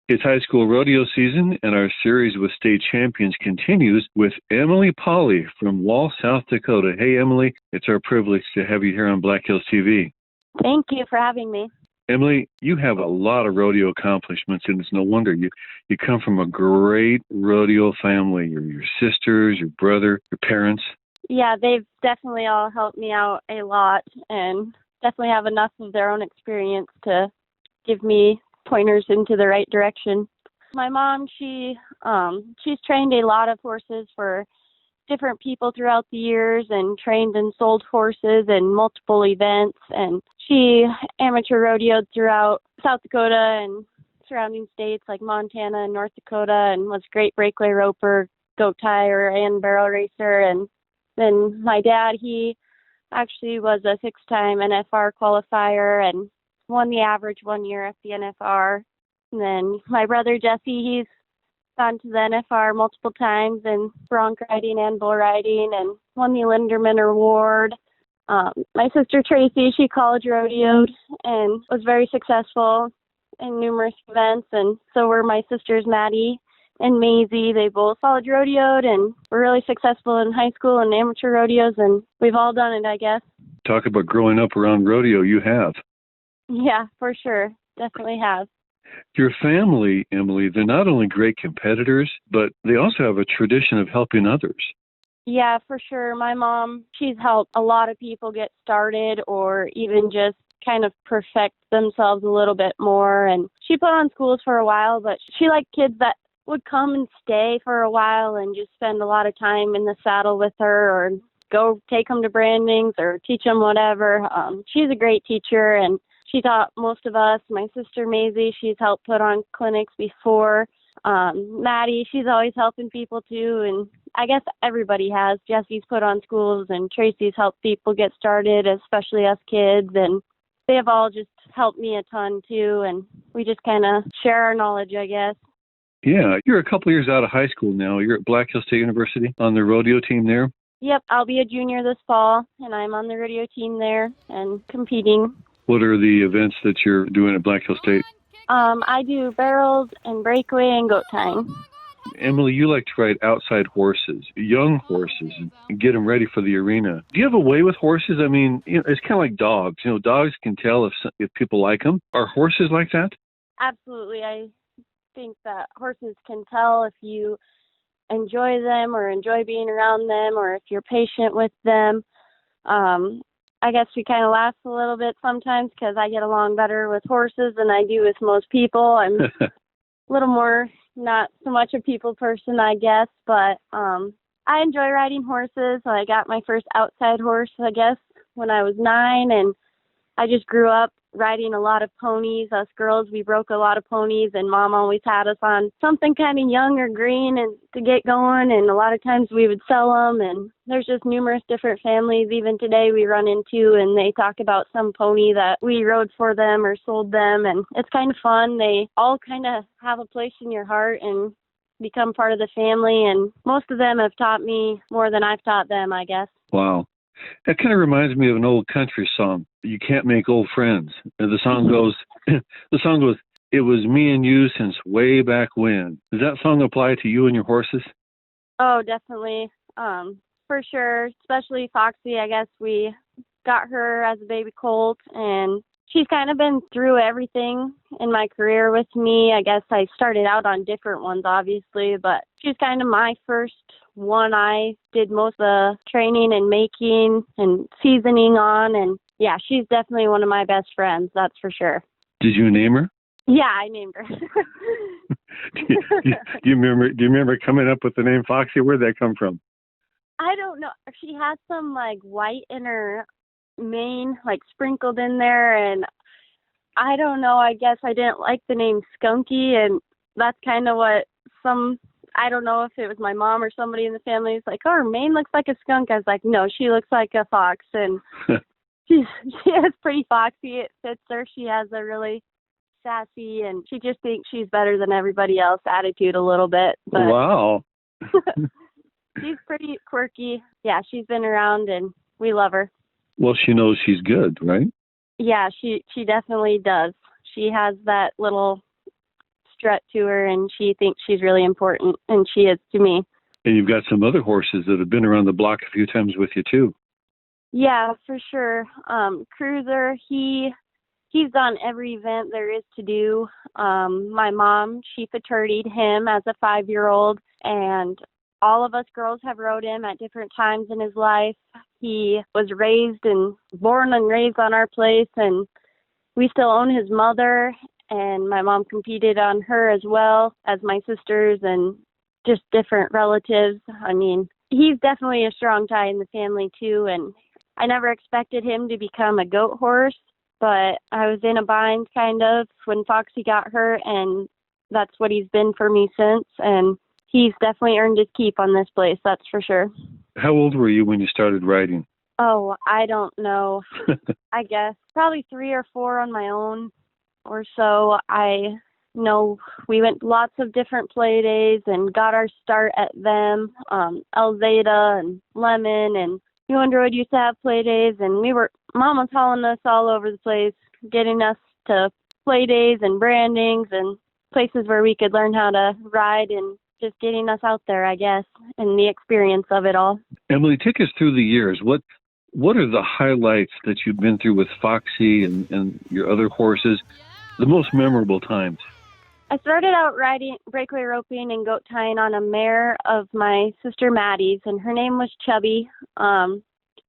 It's high school rodeo season, and our series with state champions continues with Emilee Pauley from Wall, South Dakota. Hey, Emilee, it's our privilege to have you here on Black Hills TV. Thank you for having me. Emilee, you have a lot of rodeo accomplishments, and it's no wonder. You come from a great rodeo family. Your sisters, your brother, your parents. Yeah, they've definitely all helped me out a lot and definitely have enough of their own experience to give me pointers into the right direction. My mom, she's trained a lot of horses for different people throughout the years and trained and sold horses in multiple events. And she amateur rodeoed throughout South Dakota and surrounding states like Montana and North Dakota and was a great breakaway roper, goat tire, and barrel racer. And then my dad, he actually was a 6-time NFR qualifier and won the average 1 year at the NFR. And then my brother Jesse, he's gone to the NFR multiple times in bronc riding and bull riding and won the Linderman Award. My sister Tracy, she college rodeoed and was very successful in numerous events, and so were my sisters Maddie and Maisie. They both college rodeoed and were really successful in high school and amateur rodeos, and we've all done it, I guess. Talk about growing up around rodeo. You have. Yeah, for sure. Definitely have. Your family, Emilee, they're not only great competitors, but they also have a tradition of helping others. Yeah, for sure. My mom, she's helped a lot of people get started or even just kind of perfect themselves a little bit more. And she put on schools for a while, but she liked kids that would come and stay for a while and just spend a lot of time in the saddle with her or go take them to brandings or teach them whatever. She's a great teacher, and she taught most of us. My sister Maisie, she's helped put on clinics before. Maddie, she's always helping people too, and I guess everybody has. Jesse's put on schools, and Tracy's helped people get started, especially us kids, and they have all just helped me a ton too, and we just kind of share our knowledge, I guess. Yeah, you're a couple years out of high school now. You're at Black Hills State University on the rodeo team there? Yep, I'll be a junior this fall, and I'm on the rodeo team there and competing. What are the events that you're doing at Black Hills State? I do barrels and breakaway and goat tying. Emilee, you like to ride outside horses, young horses, and get them ready for the arena. Do you have a way with horses? I mean, it's kind of like dogs. Dogs can tell if people like them. Are horses like that? Absolutely. I think that horses can tell if you enjoy them or enjoy being around them or if you're patient with them. I guess we kind of laugh a little bit sometimes because I get along better with horses than I do with most people. I'm a little more not so much a people person, I guess, but I enjoy riding horses. So I got my first outside horse, I guess, when I was 9, and I just grew up riding a lot of ponies. Us girls, we broke a lot of ponies, and Mom always had us on something kind of young or green and to get going, and a lot of times we would sell them, and there's just numerous different families even today we run into, and they talk about some pony that we rode for them or sold them, and it's kind of fun. They all kind of have a place in your heart and become part of the family, and most of them have taught me more than I've taught them, I guess. Wow. That kind of reminds me of an old country song. You can't make old friends. And the song goes, it was me and you since way back when. Does that song apply to you and your horses? Oh, definitely. For sure. Especially Foxy. I guess we got her as a baby colt, and she's kind of been through everything in my career with me. I guess I started out on different ones, obviously, but she's kind of my first one I did most of the training and making and seasoning on, and yeah, she's definitely one of my best friends, that's for sure. Did you name her? Yeah, I named her. do you remember coming up with the name Foxy? Where'd that come from? I don't know. She has some like white in her mane, like sprinkled in there, and I don't know, I guess I didn't like the name Skunky, and that's kind of what I don't know if it was my mom or somebody in the family was like, oh, her mane looks like a skunk. I was like, no, she looks like a fox, and she is pretty foxy. It fits her. She has a really sassy, and she just thinks she's better than everybody else attitude a little bit. But wow. She's pretty quirky. Yeah, she's been around, and we love her. Well, she knows she's good, right? Yeah, she definitely does. She has that little strut to her, and she thinks she's really important, and she is to me. And you've got some other horses that have been around the block a few times with you, too. Yeah, for sure. Cruiser, he's done every event there is to do. My mom, she fraternity'd him as a 5-year-old, and all of us girls have rode him at different times in his life. He was born and raised on our place, and we still own his mother, and my mom competed on her as well as my sisters and just different relatives. I mean, he's definitely a strong tie in the family, too, and I never expected him to become a goat horse, but I was in a bind kind of when Foxy got hurt, and that's what he's been for me since, and he's definitely earned his keep on this place, that's for sure. How old were you when you started riding? Oh, I don't know. I guess probably 3 or 4 on my own or so. I know we went lots of different play days and got our start at them, Elzada and Lemon, and New Android used to have play days, and Mom was hauling us all over the place, getting us to play days and brandings and places where we could learn how to ride, and just getting us out there, I guess, and the experience of it all. Emilee, take us through the years. What are the highlights that you've been through with Foxy and your other horses, the most memorable times? I started out riding breakaway roping and goat tying on a mare of my sister Maddie's, and her name was Chubby.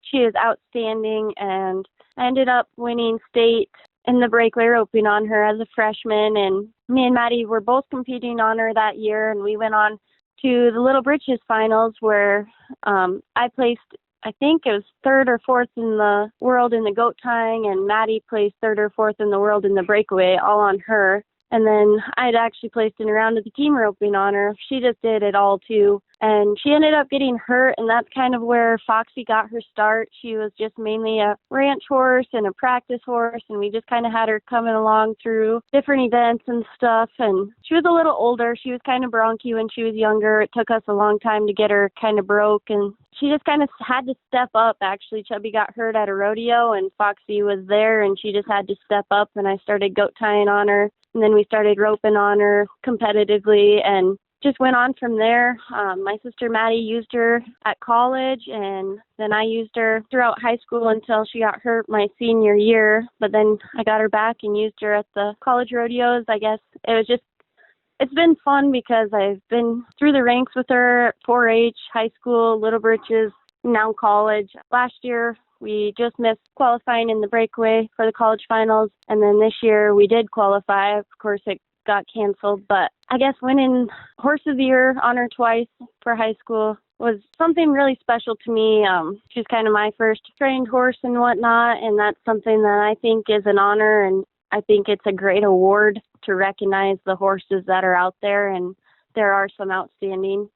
She is outstanding, and I ended up winning state in the breakaway roping on her as a freshman, and me and Maddie were both competing on her that year, and we went on to the Little Britches finals where I placed, I think it was 3rd or 4th in the world in the goat tying, and Maddie placed 3rd or 4th in the world in the breakaway, all on her. And then I'd actually placed in a round of the team roping on her. She just did it all, too. And she ended up getting hurt, and that's kind of where Foxy got her start. She was just mainly a ranch horse and a practice horse, and we just kind of had her coming along through different events and stuff. And she was a little older. She was kind of bronky when she was younger. It took us a long time to get her kind of broke, and she just kind of had to step up, actually. Chubby got hurt at a rodeo, and Foxy was there, and she just had to step up, and I started goat tying on her. And then we started roping on her competitively and just went on from there. My sister Maddie used her at college, and then I used her throughout high school until she got hurt my senior year. But then I got her back and used her at the college rodeos. I guess it's been fun because I've been through the ranks with her at 4-H, high school, Little Britches, now college. Last year, we just missed qualifying in the breakaway for the college finals, and then this year we did qualify. Of course, it got canceled, but I guess winning Horse of the Year honor twice for high school was something really special to me. She's kind of my first trained horse and whatnot, and that's something that I think is an honor, and I think it's a great award to recognize the horses that are out there, and there are some outstanding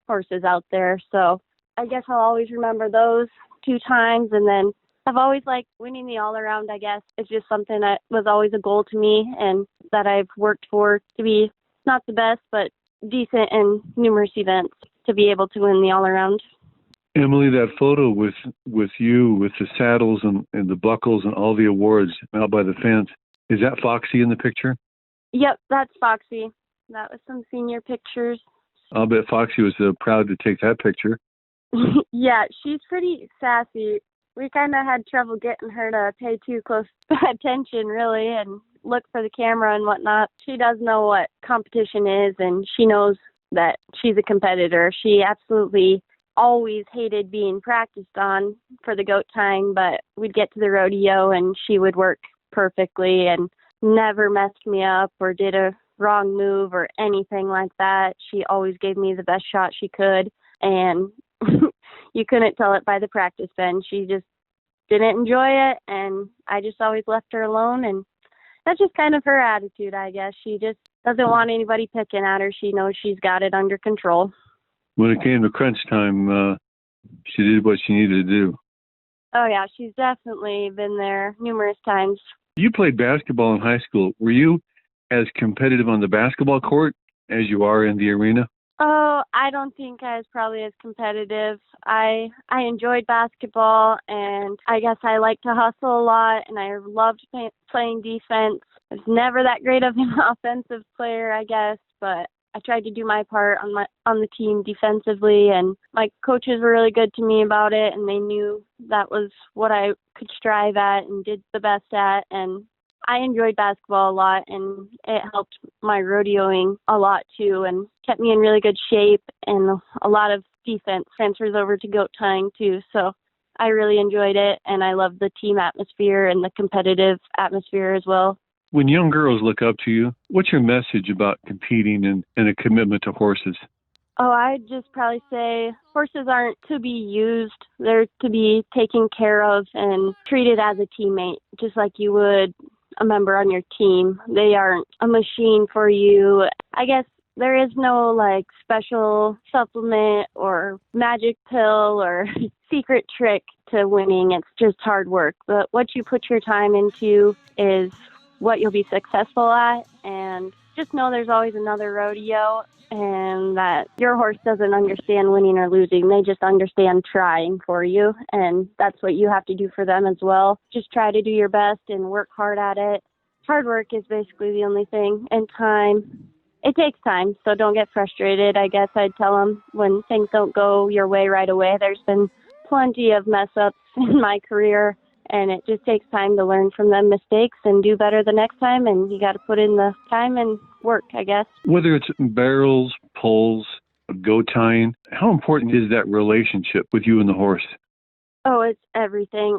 horses out there, so I guess I'll always remember those 2 times, and then I've always liked winning the all-around, I guess. It's just something that was always a goal to me and that I've worked for to be not the best, but decent in numerous events to be able to win the all-around. Emilee, that photo with you, with the saddles and the buckles and all the awards out by the fence, is that Foxy in the picture? Yep, that's Foxy. That was some senior pictures. I'll bet Foxy was proud to take that picture. Yeah, she's pretty sassy. We kind of had trouble getting her to pay too close attention, really, and look for the camera and whatnot. She does know what competition is, and she knows that she's a competitor. She absolutely always hated being practiced on for the goat tying, but we'd get to the rodeo, and she would work perfectly and never messed me up or did a wrong move or anything like that. She always gave me the best shot she could, and you couldn't tell it by the practice bench. She just didn't enjoy it, and I just always left her alone, and that's just kind of her attitude, I guess. She just doesn't want anybody picking at her. She knows she's got it under control. When it came to crunch time, she did what she needed to do. Oh, yeah, she's definitely been there numerous times. You played basketball in high school. Were you as competitive on the basketball court as you are in the arena? Oh, I don't think I was probably as competitive. I enjoyed basketball, and I guess I like to hustle a lot, and I loved playing defense. was never that great of an offensive player, I guess, but I tried to do my part on the team defensively, and my coaches were really good to me about it, and they knew that was what I could strive at and did the best at, and I enjoyed basketball a lot, and it helped my rodeoing a lot too, and kept me in really good shape, and a lot of defense transfers over to goat tying too, so I really enjoyed it, and I loved the team atmosphere and the competitive atmosphere as well. When young girls look up to you, what's your message about competing and a commitment to horses? Oh, I'd just probably say horses aren't to be used. They're to be taken care of and treated as a teammate, just like you would a member on your team. They aren't a machine for you. I guess there is no like special supplement or magic pill or secret trick to winning. It's just hard work. But what you put your time into is what you'll be successful at, and just know there's always another rodeo, and that your horse doesn't understand winning or losing. They just understand trying for you, and that's what you have to do for them as well. Just try to do your best and work hard at it. Hard work is basically the only thing, and time. It takes time, so don't get frustrated. I guess I'd tell them when things don't go your way right away. There's been plenty of mess-ups in my career, and it just takes time to learn from them mistakes and do better the next time, and you got to put in the time and work, I guess. Whether it's barrels, poles, goat tying, how important is that relationship with you and the horse? Oh, it's everything.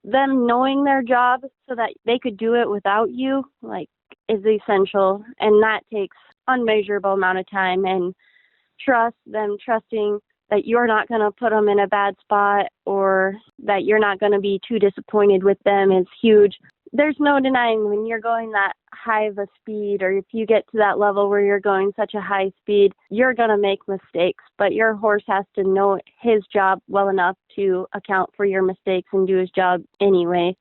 Them knowing their job so that they could do it without you, like, is essential, and that takes unmeasurable amount of time, and trusting that you're not going to put them in a bad spot or that you're not going to be too disappointed with them is huge. There's no denying when you're going that high of a speed, or if you get to that level where you're going such a high speed, you're going to make mistakes, but your horse has to know his job well enough to account for your mistakes and do his job anyway.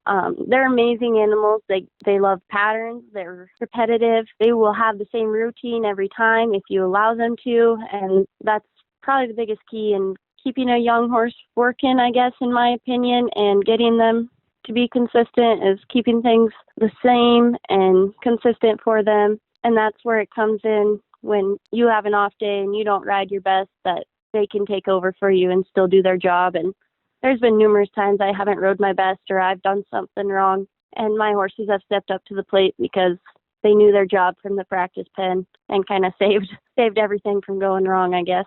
They're amazing animals. They love patterns. They're repetitive. They will have the same routine every time if you allow them to, and that's probably the biggest key in keeping a young horse working, I guess, in my opinion, and getting them to be consistent is keeping things the same and consistent for them. And that's where it comes in when you have an off day and you don't ride your best, that they can take over for you and still do their job. And there's been numerous times I haven't rode my best or I've done something wrong, and my horses have stepped up to the plate because they knew their job from the practice pen and kind of saved everything from going wrong, I guess.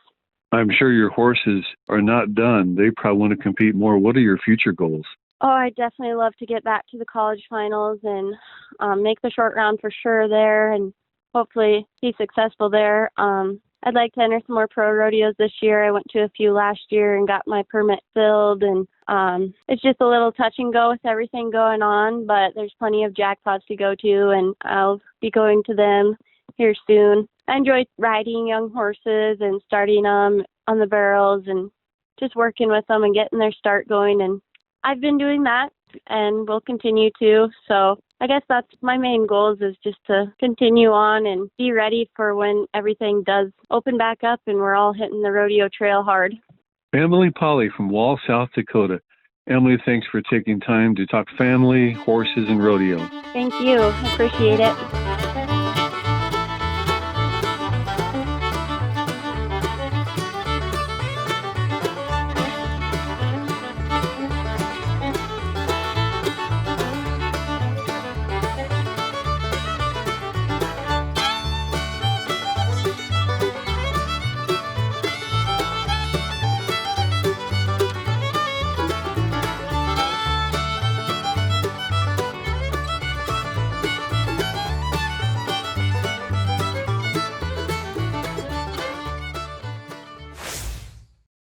I'm sure your horses are not done. They probably want to compete more. What are your future goals? Oh, I definitely love to get back to the college finals and make the short round for sure there, and hopefully be successful there. I'd like to enter some more pro rodeos this year. I went to a few last year and got my permit filled, and it's just a little touch and go with everything going on, but there's plenty of jackpots to go to, and I'll be going to them here soon. I enjoy riding young horses and starting them on the barrels and just working with them and getting their start going, and I've been doing that and will continue to. So I guess that's my main goals, is just to continue on and be ready for when everything does open back up and we're all hitting the rodeo trail hard. Emilee Pauley from Wall, South Dakota. Emilee, thanks for taking time to talk family, horses, and rodeo. Thank you. I appreciate it.